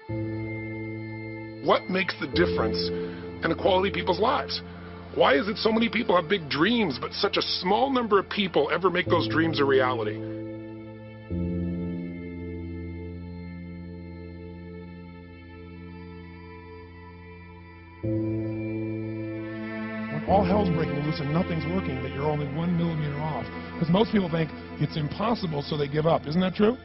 What makes the difference in the quality of people's lives? Why is it so many people have big dreams, but such a small number of people ever make those dreams a reality? When all hell's breaking loose and nothing's working, that you're only 1 millimeter off. Because most people think it's impossible, so they give up. Isn't that true?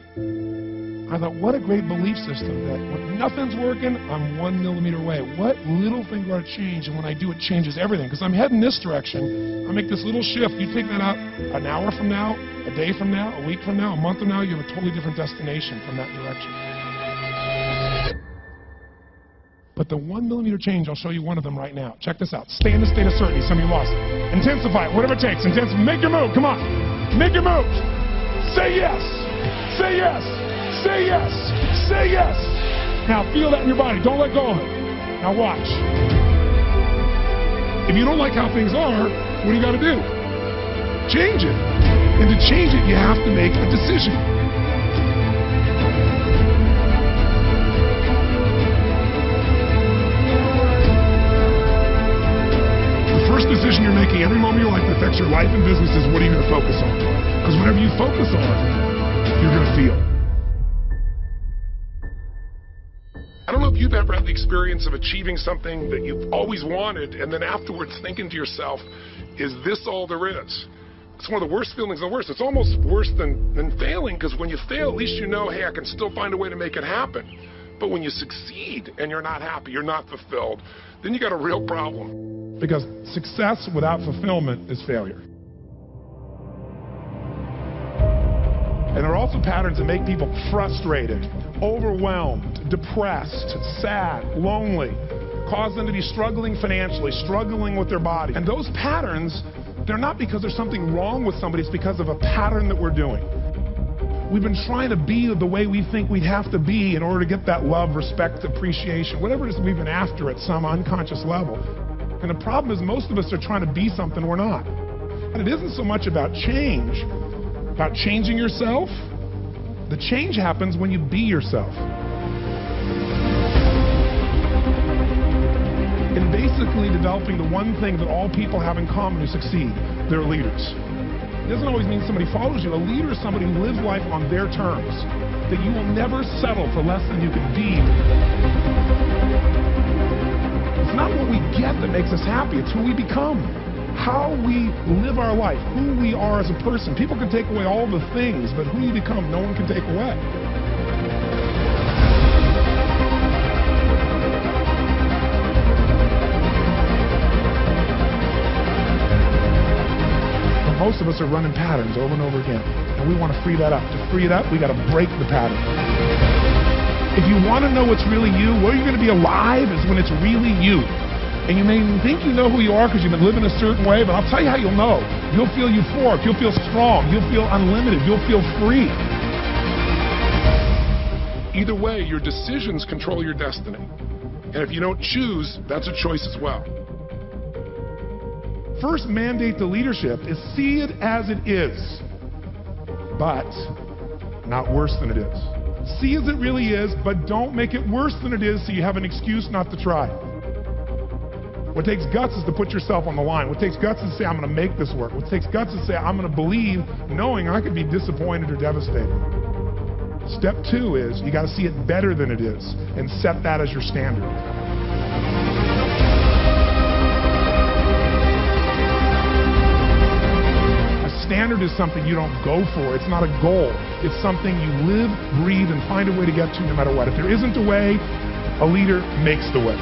I thought, what a great belief system that when nothing's working, I'm 1 millimeter away. What little thing do I change? And when I do, it changes everything. Because I'm heading this direction. I make this little shift. You take that out an hour from now, a day from now, a week from now, a month from now, you have a totally different destination from that direction. But the 1 millimeter change, I'll show you one of them right now. Check this out. Stay in the state of certainty. Some of you lost it. Intensify it, whatever it takes. Make your move. Come on. Make your move. Say yes. Say yes. Say yes. Say yes. Now feel that in your body. Don't let go of it. Now watch. If you don't like how things are, what do you got to do? Change it. And to change it, you have to make a decision. The first decision you're making every moment of your life that affects your life and business is what are you going to focus on? Because whatever you focus on, you're going to feel. I don't know if you've ever had the experience of achieving something that you've always wanted and then afterwards thinking to yourself, is this all there is? It's one of the worst feelings in the worst. It's almost worse than failing, because when you fail, at least you know, hey, I can still find a way to make it happen. But when you succeed and you're not happy, you're not fulfilled, then you got a real problem. Because success without fulfillment is failure. And there are also patterns that make people frustrated, overwhelmed, depressed, sad, lonely, cause them to be struggling financially, struggling with their body. And those patterns, they're not because there's something wrong with somebody, it's because of a pattern that we're doing. We've been trying to be the way we think we'd have to be in order to get that love, respect, appreciation, whatever it is we've been after at some unconscious level. And the problem is most of us are trying to be something we're not. And it isn't so much about change, about changing yourself. The change happens when you be yourself. In basically developing the one thing that all people have in common who succeed, they're leaders. It doesn't always mean somebody follows you. A leader is somebody who lives life on their terms, that you will never settle for less than you can be. It's not what we get that makes us happy, it's who we become. How we live our life, who we are as a person. People can take away all the things, but who you become, no one can take away. But most of us are running patterns over and over again, and we want to free that up. To free it up, we got to break the pattern. If you want to know what's really you, where you're going to be alive is when it's really you. And you may think you know who you are because you've been living a certain way, but I'll tell you how you'll know. You'll feel euphoric, you'll feel strong, you'll feel unlimited, you'll feel free. Either way, your decisions control your destiny. And if you don't choose, that's a choice as well. First mandate to leadership is see it as it is, but not worse than it is. See as it really is, but don't make it worse than it is so you have an excuse not to try. What takes guts is to put yourself on the line. What takes guts is to say, I'm going to make this work. What takes guts is to say, I'm going to believe, knowing I could be disappointed or devastated. Step 2 is, you got to see it better than it is, and set that as your standard. A standard is something you don't go for. It's not a goal. It's something you live, breathe, and find a way to get to no matter what. If there isn't a way, a leader makes the way.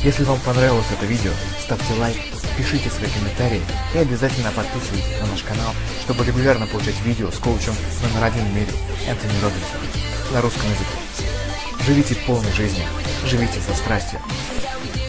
Если вам понравилось это видео, ставьте лайк, пишите свои комментарии и обязательно подписывайтесь на наш канал, чтобы регулярно получать видео с коучем номер 1 в мире Тони Роббинсом на русском языке. Живите полной жизнью, живите со страстью.